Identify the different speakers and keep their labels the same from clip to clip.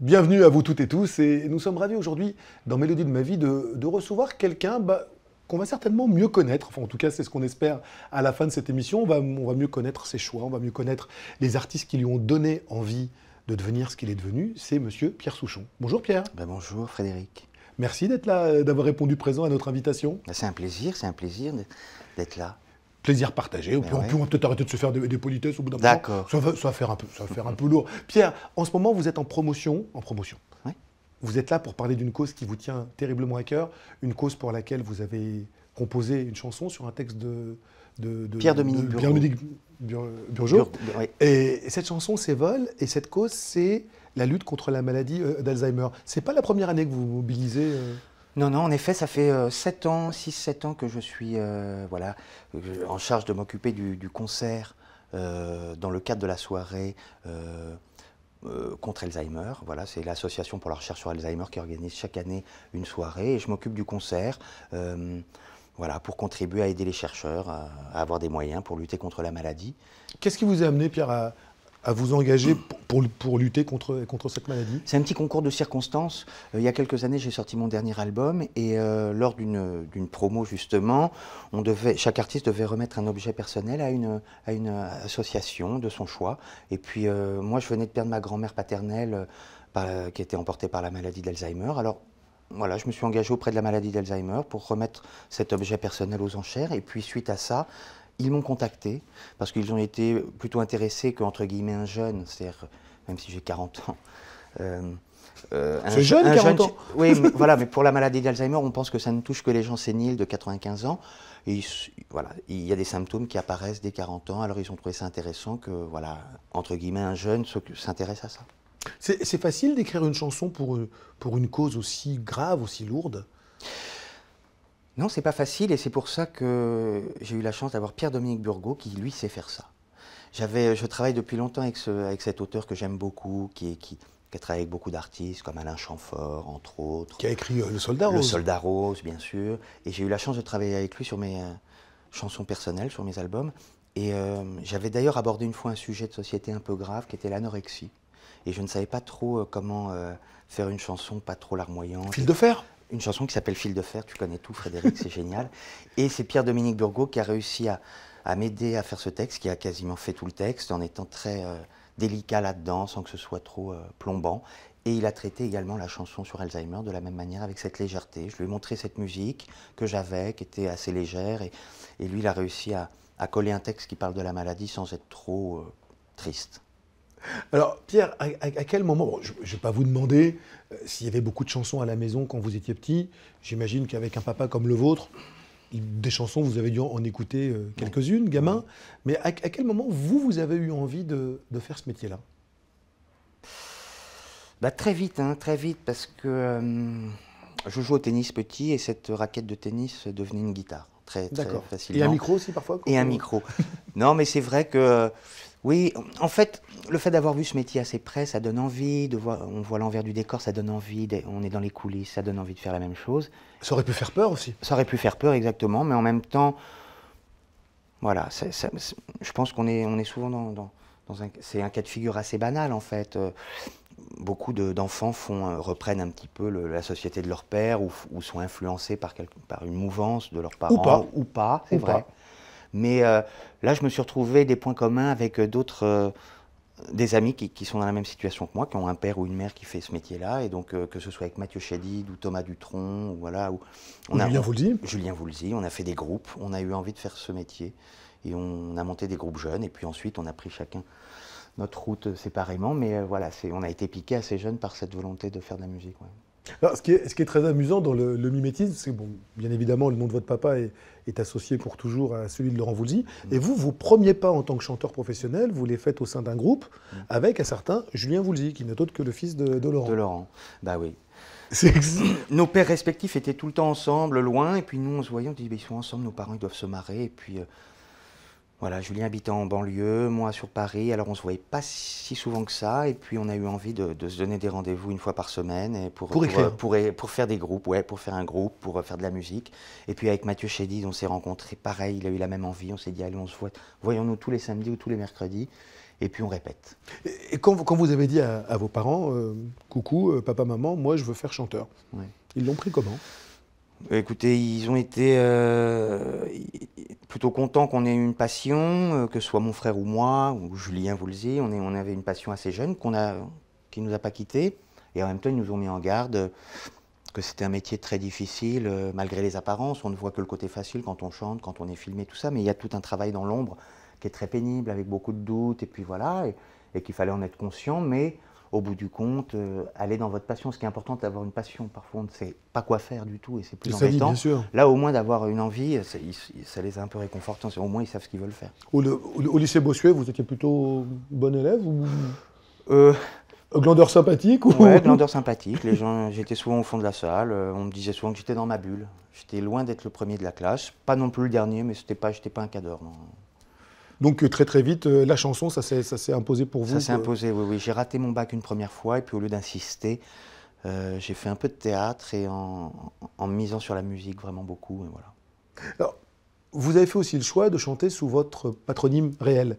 Speaker 1: Bienvenue à vous toutes et tous, et nous sommes ravis aujourd'hui, dans Mélodie de ma vie, de recevoir quelqu'un qu'on va certainement mieux connaître. Enfin, en tout cas, c'est ce qu'on espère à la fin de cette émission. On va mieux connaître ses choix, on va mieux connaître les artistes qui lui ont donné envie de devenir ce qu'il est devenu. C'est monsieur Pierre Souchon. Bonjour Pierre.
Speaker 2: Bonjour Frédéric.
Speaker 1: Merci d'être là, d'avoir répondu présent à notre invitation.
Speaker 2: C'est un plaisir d'être là.
Speaker 1: Plaisir partagé. Puis
Speaker 2: ouais.
Speaker 1: on va peut-être arrêter de se faire des politesses au bout d'un moment.
Speaker 2: D'accord.
Speaker 1: Ça va faire un peu lourd. Pierre, en ce moment, vous êtes en promotion.
Speaker 2: Oui.
Speaker 1: Vous êtes là pour parler d'une cause qui vous tient terriblement à cœur, une cause pour laquelle vous avez composé une chanson sur un texte de
Speaker 2: Pierre-Dominique
Speaker 1: Burgot.
Speaker 2: Oui.
Speaker 1: Et cette chanson, c'est Vol, et cette cause, c'est la lutte contre la maladie d'Alzheimer. C'est pas la première année que vous vous mobilisez
Speaker 2: Non, en effet, ça fait 6-7 ans que je suis en charge de m'occuper du concert dans le cadre de la soirée contre Alzheimer. Voilà, c'est l'association pour la recherche sur Alzheimer qui organise chaque année une soirée et je m'occupe du concert pour contribuer à aider les chercheurs à avoir des moyens pour lutter contre la maladie.
Speaker 1: Qu'est-ce qui vous a amené, Pierre, à vous engager pour lutter contre cette maladie?
Speaker 2: C'est un petit concours de circonstances. Il y a quelques années, j'ai sorti mon dernier album et lors d'une promo, justement, chaque artiste devait remettre un objet personnel à une association de son choix. Et puis, moi, je venais de perdre ma grand-mère paternelle qui était emportée par la maladie d'Alzheimer. Alors, voilà, je me suis engagé auprès de la maladie d'Alzheimer pour remettre cet objet personnel aux enchères. Et puis, suite à ça, ils m'ont contacté parce qu'ils ont été plutôt intéressés qu'entre guillemets un jeune, c'est-à-dire, même si j'ai 40 ans.
Speaker 1: C'est jeune, 40 ans.
Speaker 2: Oui, mais pour la maladie d'Alzheimer, on pense que ça ne touche que les gens séniles de 95 ans. Et il y a des symptômes qui apparaissent dès 40 ans, alors ils ont trouvé ça intéressant que, entre guillemets, un jeune s'intéresse à ça.
Speaker 1: C'est facile d'écrire une chanson pour une cause aussi grave, aussi lourde?
Speaker 2: Non, c'est pas facile et c'est pour ça que j'ai eu la chance d'avoir Pierre-Dominique Burgot qui, lui, sait faire ça. Je travaille depuis longtemps avec cet auteur que j'aime beaucoup, qui a travaillé avec beaucoup d'artistes, comme Alain Chamfort, entre autres.
Speaker 1: Qui a écrit Le Soldat Rose.
Speaker 2: Le Soldat Rose, bien sûr. Et j'ai eu la chance de travailler avec lui sur mes chansons personnelles, sur mes albums. Et j'avais d'ailleurs abordé une fois un sujet de société un peu grave, qui était l'anorexie. Et je ne savais pas trop comment faire une chanson pas trop larmoyante.
Speaker 1: Fil de fer?
Speaker 2: Une chanson qui s'appelle Fil de fer, tu connais tout Frédéric, c'est génial. Et c'est Pierre-Dominique Burgot qui a réussi à m'aider à faire ce texte, qui a quasiment fait tout le texte en étant très délicat là-dedans, sans que ce soit trop plombant. Et il a traité également la chanson sur Alzheimer de la même manière, avec cette légèreté. Je lui ai montré cette musique que j'avais, qui était assez légère, et lui, il a réussi à coller un texte qui parle de la maladie sans être trop triste.
Speaker 1: Alors, Pierre, à quel moment, je ne vais pas vous demander s'il y avait beaucoup de chansons à la maison quand vous étiez petit. J'imagine qu'avec un papa comme le vôtre, des chansons, vous avez dû en écouter quelques-unes, gamin. Mais à quel moment, vous avez eu envie de faire ce métier-là?
Speaker 2: Très vite, parce que je joue au tennis petit et cette raquette de tennis devenait une guitare, très facilement.
Speaker 1: Et un micro aussi, parfois?
Speaker 2: Et un micro. Non, mais c'est vrai que... Oui, en fait, le fait d'avoir vu ce métier assez près, ça donne envie, on voit l'envers du décor, ça donne envie, on est dans les coulisses, ça donne envie de faire la même chose.
Speaker 1: Ça aurait pu faire peur aussi.
Speaker 2: Ça aurait pu faire peur, exactement, mais en même temps, voilà, je pense qu'on est souvent dans c'est un cas de figure assez banal, en fait. Beaucoup d'enfants reprennent un petit peu la société de leur père ou sont influencés par une mouvance de leurs parents. Ou pas, c'est vrai. Mais là, je me suis retrouvé des points communs avec des amis qui sont dans la même situation que moi, qui ont un père ou une mère qui fait ce métier-là, et donc que ce soit avec Mathieu Chédid ou Thomas Dutronc, ou
Speaker 1: Julien Voulzy.
Speaker 2: Julien Voulzy, on a fait des groupes, on a eu envie de faire ce métier, et on a monté des groupes jeunes, et puis ensuite on a pris chacun notre route séparément, mais on a été piqués assez jeunes par cette volonté de faire de la musique. Ouais.
Speaker 1: Alors, ce qui est très amusant dans le mimétisme, c'est que, bien évidemment, le nom de votre papa est associé pour toujours à celui de Laurent Voulzy. Et vous, vos premiers pas en tant que chanteur professionnel, vous les faites au sein d'un groupe avec un certain Julien Voulzy, qui n'est autre que le fils de Laurent.
Speaker 2: De Laurent, oui. Nos pères respectifs étaient tout le temps ensemble, loin, et puis nous, on se voyait, on disait, ils sont ensemble, nos parents, ils doivent se marrer, et puis... Julien habitait en banlieue, moi sur Paris, alors on se voyait pas si souvent que ça, et puis on a eu envie de se donner des rendez-vous une fois par semaine et pour faire des groupes, pour faire un groupe, pour faire de la musique. Et puis avec Mathieu Chédid, on s'est rencontrés, pareil, il a eu la même envie, on s'est dit allez, on se voit, voyons-nous tous les samedis ou tous les mercredis. et puis on répète.
Speaker 1: Et quand vous avez dit à vos parents, coucou, papa, maman, moi je veux faire chanteur,
Speaker 2: Ouais.
Speaker 1: ils l'ont pris comment?
Speaker 2: Écoutez, ils ont été plutôt contents qu'on ait une passion, que ce soit mon frère ou moi, ou Julien Woolsey, on avait une passion assez jeune qui nous a pas quittés, et en même temps ils nous ont mis en garde que c'était un métier très difficile, malgré les apparences, on ne voit que le côté facile quand on chante, quand on est filmé, tout ça, mais il y a tout un travail dans l'ombre qui est très pénible, avec beaucoup de doutes, et puis voilà, et qu'il fallait en être conscient, mais au bout du compte, aller dans votre passion. Ce qui est important, c'est d'avoir une passion. Parfois, on ne sait pas quoi faire du tout, et c'est plus
Speaker 1: C'est ça,
Speaker 2: embêtant.
Speaker 1: bien sûr.
Speaker 2: Là, au moins, d'avoir une envie, ça les a un peu réconfortants, au moins, ils savent ce qu'ils veulent faire.
Speaker 1: Au lycée Bossuet, vous étiez plutôt bon élève ou
Speaker 2: Euh,
Speaker 1: glandeur sympathique ou...
Speaker 2: ouais, glandeur sympathique, les gens, j'étais souvent au fond de la salle, on me disait souvent que j'étais dans ma bulle. J'étais loin d'être le premier de la classe, pas non plus le dernier, mais j'étais pas un cadre, non.
Speaker 1: Donc très très vite, la chanson, ça s'est imposé pour vous?
Speaker 2: Ça s'est imposé, oui, oui. J'ai raté mon bac une première fois, et puis au lieu d'insister, j'ai fait un peu de théâtre, et en me misant sur la musique vraiment beaucoup, et voilà.
Speaker 1: Alors, vous avez fait aussi le choix de chanter sous votre patronyme réel.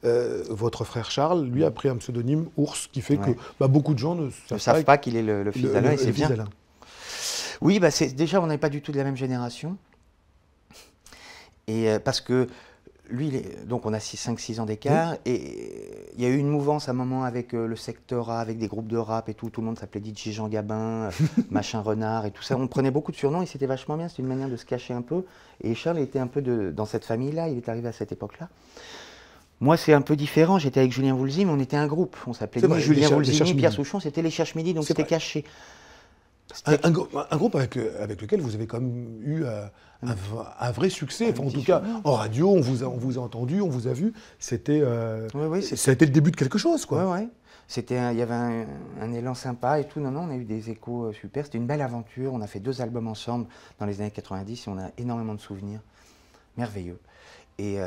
Speaker 1: Votre frère Charles, lui, a pris un pseudonyme Ours, qui fait que beaucoup de gens ne
Speaker 2: savent pas qu'il est le fils d'Alain, et c'est bien.
Speaker 1: d'Alain.
Speaker 2: Oui, déjà, on n'est pas du tout de la même génération. Et parce que lui, donc on a 5-6 ans d'écart, et il y a eu une mouvance à un moment avec le secteur A, avec des groupes de rap et tout le monde s'appelait DJ Jean Gabin, Machin Renard et tout ça. On prenait beaucoup de surnoms et c'était vachement bien, c'était une manière de se cacher un peu. Et Charles était un peu dans cette famille-là, il est arrivé à cette époque-là. Moi, c'est un peu différent, j'étais avec Julien Woolsey, mais on était un groupe. On s'appelait ni Julien Woolsey ni Pierre Souchon, c'était les Cherche Midi, donc c'était caché.
Speaker 1: Un groupe avec lequel vous avez quand même eu un vrai succès. Enfin, en tout cas, en radio, on vous a entendu, on vous a vu. C'était ça a été le début de quelque chose, quoi.
Speaker 2: Ouais, ouais. Il y avait un élan sympa et tout. Non, on a eu des échos super. C'était une belle aventure. On a fait 2 albums ensemble dans les années 90 et on a énormément de souvenirs merveilleux. Et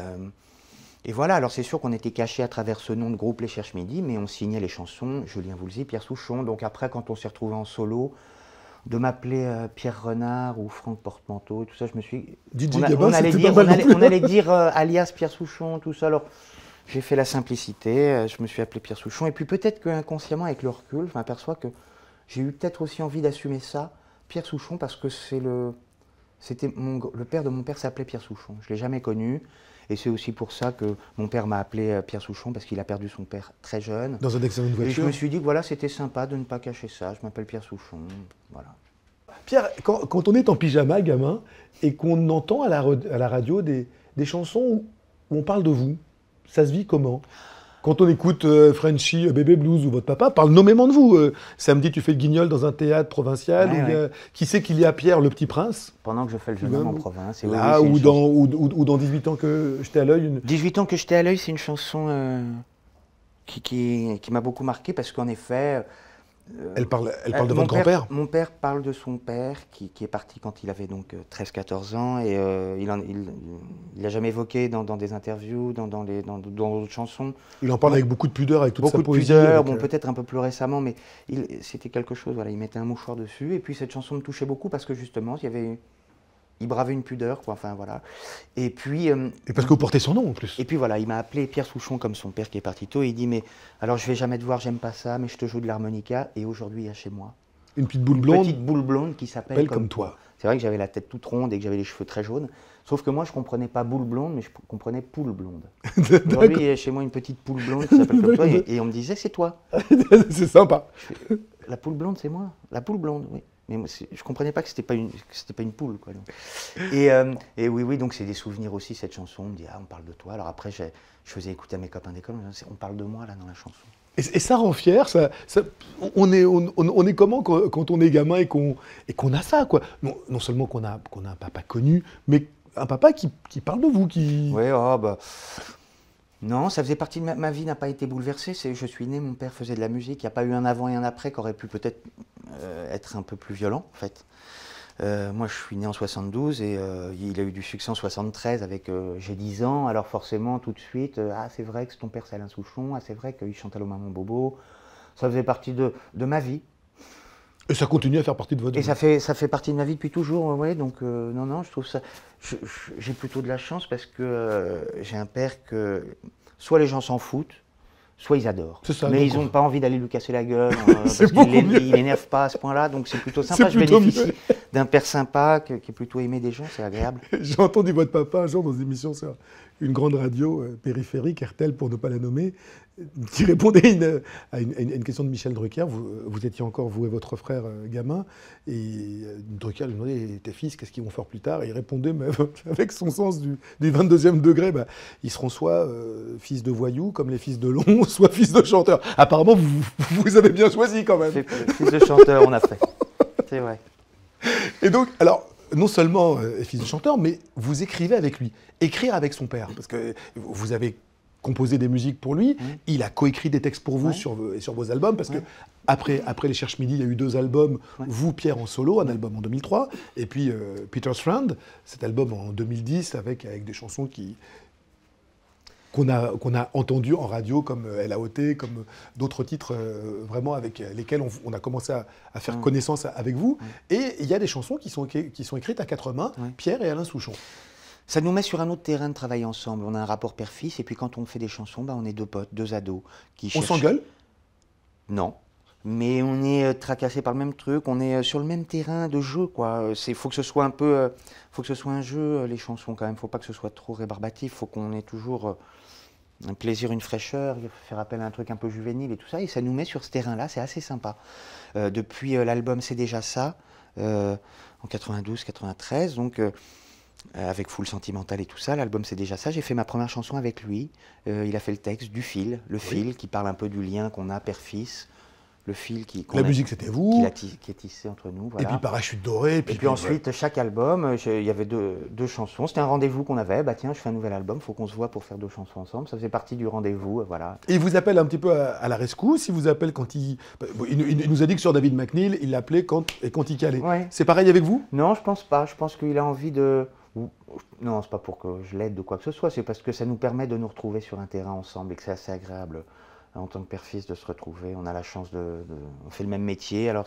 Speaker 2: voilà, alors c'est sûr qu'on était cachés à travers ce nom de groupe Les Cherche Midi, mais on signait les chansons, Julien Woolsey, Pierre Souchon. Donc après, quand on s'est retrouvés en solo, de m'appeler Pierre Renard ou Franck Portemanteau et tout ça, je me suis... On allait dire alias Pierre Souchon, tout ça. Alors, j'ai fait la simplicité, je me suis appelé Pierre Souchon. Et puis peut-être qu'inconsciemment, avec le recul, je m'aperçois que j'ai eu peut-être aussi envie d'assumer ça, Pierre Souchon, parce que le père de mon père s'appelait Pierre Souchon. Je ne l'ai jamais connu. Et c'est aussi pour ça que mon père m'a appelé Pierre Souchon, parce qu'il a perdu son père très jeune.
Speaker 1: Dans un accident de voiture.
Speaker 2: Et je me suis dit que voilà, c'était sympa de ne pas cacher ça. Je m'appelle Pierre Souchon, voilà.
Speaker 1: Pierre, quand on est en pyjama, gamin, et qu'on entend à la radio des chansons où on parle de vous, ça se vit comment? Quand on écoute Frenchy, Bébé Blues ou votre papa parle nommément de vous. Samedi, tu fais le guignol dans un théâtre provincial.
Speaker 2: Ouais.
Speaker 1: Qui sait qu'il y a Pierre, le petit prince?
Speaker 2: Pendant que je fais le jeune homme en province. Et
Speaker 1: là, ou dans 18 ans que j'étais à l'œil.
Speaker 2: 18 ans que j'étais à l'œil, c'est une chanson qui m'a beaucoup marqué parce qu'en effet...
Speaker 1: Elle parle de votre grand-père?
Speaker 2: Mon père parle de son père qui est parti quand il avait donc 13-14 ans et il n'a jamais évoqué dans des interviews, dans d'autres chansons.
Speaker 1: Il en parle avec beaucoup de pudeur, avec toute sa poésie.
Speaker 2: Beaucoup de pudeur, bon, peut-être un peu plus récemment, mais c'était quelque chose, voilà, il mettait un mouchoir dessus. Et puis cette chanson me touchait beaucoup parce que justement, il bravait une pudeur, quoi, enfin voilà. Et puis...
Speaker 1: et parce que vous portez son nom en plus.
Speaker 2: Et puis voilà, il m'a appelé Pierre Souchon comme son père qui est parti tôt, et il dit, mais alors je vais jamais te voir, j'aime pas ça, mais je te joue de l'harmonica, et aujourd'hui il y a chez moi
Speaker 1: une petite boule blonde.
Speaker 2: Une petite boule blonde qui s'appelle
Speaker 1: comme toi.
Speaker 2: C'est vrai que j'avais la tête toute ronde et que j'avais les cheveux très jaunes, sauf que moi je comprenais pas boule blonde, mais je comprenais poule blonde. Aujourd'hui il y a chez moi une petite poule blonde qui s'appelle comme toi, et on me disait, c'est toi.
Speaker 1: C'est sympa.
Speaker 2: La poule blonde, c'est moi. La poule blonde, oui. Mais moi, je ne comprenais pas que c'était pas une poule, quoi. Et oui, donc c'est des souvenirs aussi, cette chanson. On me dit, ah, on parle de toi. Alors après, je faisais écouter à mes copains d'école, on parle de moi, là, dans la chanson.
Speaker 1: Et ça rend fier, on est comment quand on est gamin et qu'on a ça, quoi. Non seulement qu'on a un papa connu, mais un papa qui parle de vous, qui...
Speaker 2: Oui, non, ça faisait partie de ma vie, n'a pas été bouleversée. Je suis né, mon père faisait de la musique. Il n'y a pas eu un avant et un après qui aurait pu peut-être être un peu plus violent, en fait. Moi, je suis né en 72 et il a eu du succès en 73 avec J'ai 10 ans. Alors forcément, tout de suite, ah, c'est vrai que ton père, c'est Alain Souchon. Ah, c'est vrai qu'il chante Allô Maman Bobo. Ça faisait partie de ma vie.
Speaker 1: Et ça continue à faire partie de votre vie.
Speaker 2: Et ça fait partie de ma vie depuis toujours, ouais, donc non, je trouve ça... J'ai plutôt de la chance parce que j'ai un père que... Soit les gens s'en foutent, soit ils adorent.
Speaker 1: Ça,
Speaker 2: mais
Speaker 1: donc,
Speaker 2: ils n'ont pas envie d'aller lui casser la gueule, parce
Speaker 1: C'est beaucoup
Speaker 2: qu'il
Speaker 1: mieux.
Speaker 2: n'énerve pas à ce point-là, donc c'est plutôt sympa.
Speaker 1: C'est
Speaker 2: Je
Speaker 1: plutôt
Speaker 2: bénéficie
Speaker 1: mieux.
Speaker 2: d'un père sympa qui est plutôt aimé des gens, c'est agréable.
Speaker 1: J'ai entendu votre papa un jour dans une émission sur une grande radio périphérique, RTL pour ne pas la nommer, qui répondait à une question de Michel Drucker. Vous étiez encore, vous et votre frère, gamin, et Drucker lui demandait, tes fils, qu'est-ce qu'ils vont faire plus tard? Et il répondait, mais avec son sens du 22e degré, bah, ils seront soit fils de voyous, comme les fils de Long, soit fils de chanteurs. Apparemment, vous avez bien choisi quand même.
Speaker 2: Fils de chanteur, on a fait. C'est vrai.
Speaker 1: Et donc, alors, non seulement fils de chanteur, mais vous écrivez avec lui. Écrire avec son père, parce que vous avez composé des musiques pour lui, il a coécrit des textes pour vous sur vos albums, parce que après les Cherche Midi, il y a eu 2 albums, vous, Pierre, en solo, un album en 2003, et puis Peter's Friend, cet album en 2010, avec des chansons qu'on a entendues en radio, comme LAOT, comme d'autres titres vraiment avec lesquels on a commencé à faire connaissance avec vous. Et il y a des chansons qui sont écrites à 4 mains, Pierre et Alain Souchon.
Speaker 2: Ça nous met sur un autre terrain de travail ensemble. On a un rapport père-fils, et puis quand on fait des chansons, bah, on est 2 potes, 2 ados. Qui
Speaker 1: On
Speaker 2: cherchent...
Speaker 1: s'engueule?
Speaker 2: Non. Mais on est tracassé par le même truc, on est sur le même terrain de jeu, quoi. Faut que ce soit un peu, faut que ce soit un jeu, les chansons quand même. Faut pas que ce soit trop rébarbatif. Faut qu'on ait toujours un plaisir, une fraîcheur, faire appel à un truc un peu juvénile et tout ça. Et ça nous met sur ce terrain-là, c'est assez sympa. Depuis l'album C'est déjà ça, en 92-93, donc avec Full Sentimental et tout ça, l'album C'est déjà ça. J'ai fait ma première chanson avec lui. Il a fait le texte du fil, fil qui parle un peu du lien qu'on a père-fils. Le fil
Speaker 1: La musique, c'était vous.
Speaker 2: Qui est tissé entre nous. Voilà.
Speaker 1: Et puis Parachute doré.
Speaker 2: Et puis ensuite, chaque album, il y avait deux chansons. C'était un rendez-vous qu'on avait. Bah tiens, je fais un nouvel album, il faut qu'on se voit pour faire 2 chansons ensemble. Ça faisait partie du rendez-vous, voilà.
Speaker 1: Et il vous appelle un petit peu à la rescousse. Il vous appelle quand il nous a dit que sur David McNeil, il l'appelait quand il calait.
Speaker 2: Ouais.
Speaker 1: C'est pareil avec vous?
Speaker 2: Non, je pense pas. Je pense qu'il a envie de... Non, c'est pas pour que je l'aide de quoi que ce soit. C'est parce que ça nous permet de nous retrouver sur un terrain ensemble et que c'est assez agréable. En tant que père-fils, de se retrouver. On a la chance on fait le même métier, alors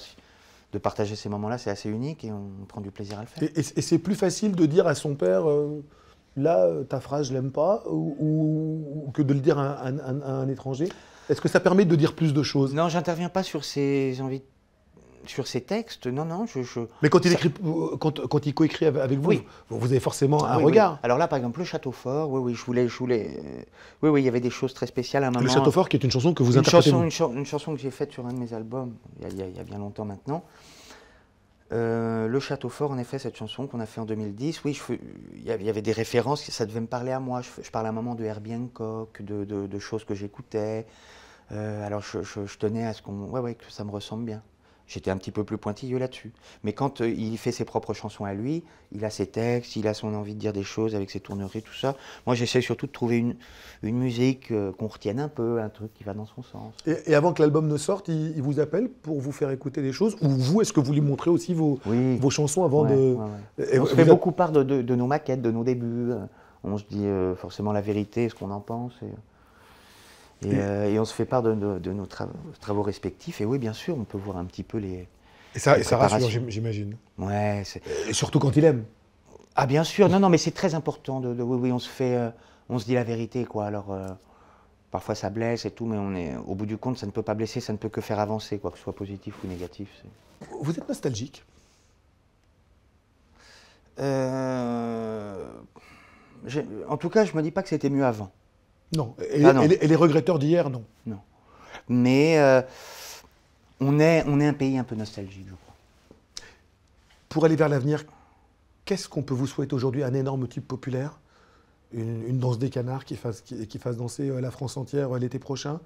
Speaker 2: de partager ces moments-là, c'est assez unique et on prend du plaisir à le faire.
Speaker 1: Et c'est plus facile de dire à son père, là, ta phrase, je l'aime pas, ou que de le dire à un étranger? Est-ce que ça permet de dire plus de choses?
Speaker 2: Non, j'interviens pas sur ses envies, sur ses textes, non.
Speaker 1: Mais quand il écrit, quand il coécrit avec vous,
Speaker 2: oui.
Speaker 1: Vous avez forcément un
Speaker 2: oui,
Speaker 1: regard.
Speaker 2: Oui. Alors là, par exemple, le Château Fort, oui, je voulais, oui, il y avait des choses très spéciales à un moment.
Speaker 1: Le Château Fort, qui est une chanson que vous interprétez.
Speaker 2: Une chanson que j'ai faite sur un de mes albums, il y a bien longtemps maintenant. Le Château Fort, en effet, cette chanson qu'on a fait en 2010, oui, il y avait des références, ça devait me parler à moi. Je parlais à un moment de Herbie Hancock, de choses que j'écoutais. Alors je tenais à ce que ça me ressemble bien. J'étais un petit peu plus pointilleux là-dessus. Mais quand il fait ses propres chansons à lui, il a ses textes, il a son envie de dire des choses avec ses tourneries, tout ça. Moi, j'essaie surtout de trouver une musique qu'on retienne un peu, un truc qui va dans son sens.
Speaker 1: Et avant que l'album ne sorte, il vous appelle pour vous faire écouter des choses? Ou vous, est-ce que vous lui montrez aussi vos chansons avant de...
Speaker 2: On se fait beaucoup part de nos maquettes, de nos débuts. On se dit forcément la vérité, ce qu'on en pense. Et on se fait part de nos travaux respectifs. Et oui, bien sûr, on peut voir un petit peu les...
Speaker 1: Et ça rassure, j'imagine.
Speaker 2: Ouais.
Speaker 1: Et surtout quand il aime.
Speaker 2: Ah, bien sûr. Non, mais c'est très important. Oui, on se dit la vérité, quoi. Alors, parfois ça blesse et tout, mais au bout du compte, ça ne peut pas blesser, ça ne peut que faire avancer, quoi, que ce soit positif ou négatif.
Speaker 1: Vous êtes nostalgique?
Speaker 2: En tout cas, je me dis pas que c'était mieux avant.
Speaker 1: Non. Et les regretteurs d'hier, non.
Speaker 2: Non. Mais on est un pays un peu nostalgique, je crois.
Speaker 1: Pour aller vers l'avenir, qu'est-ce qu'on peut vous souhaiter aujourd'hui? Un énorme tube populaire? Une danse des canards qui fasse danser la France entière l'été prochain?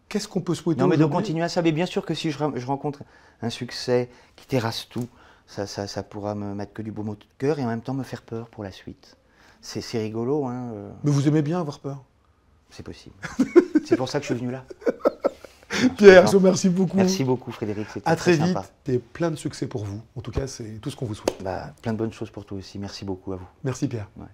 Speaker 1: Qu'est-ce qu'on peut souhaiter aujourd'hui?
Speaker 2: Non, mais de continuer à ça. Mais bien sûr que si je rencontre un succès qui terrasse tout, ça pourra me mettre que du beau mot de cœur et en même temps me faire peur pour la suite. C'est rigolo, hein.
Speaker 1: Mais vous aimez bien avoir peur?
Speaker 2: C'est possible. C'est pour ça que je suis venu là.
Speaker 1: Pierre, je vous remercie beaucoup.
Speaker 2: Merci beaucoup, Frédéric. C'était
Speaker 1: à très vite
Speaker 2: sympa.
Speaker 1: Et plein de succès pour vous. En tout cas, c'est tout ce qu'on vous souhaite.
Speaker 2: Plein de bonnes choses pour toi aussi. Merci beaucoup à vous.
Speaker 1: Merci Pierre.
Speaker 2: Ouais.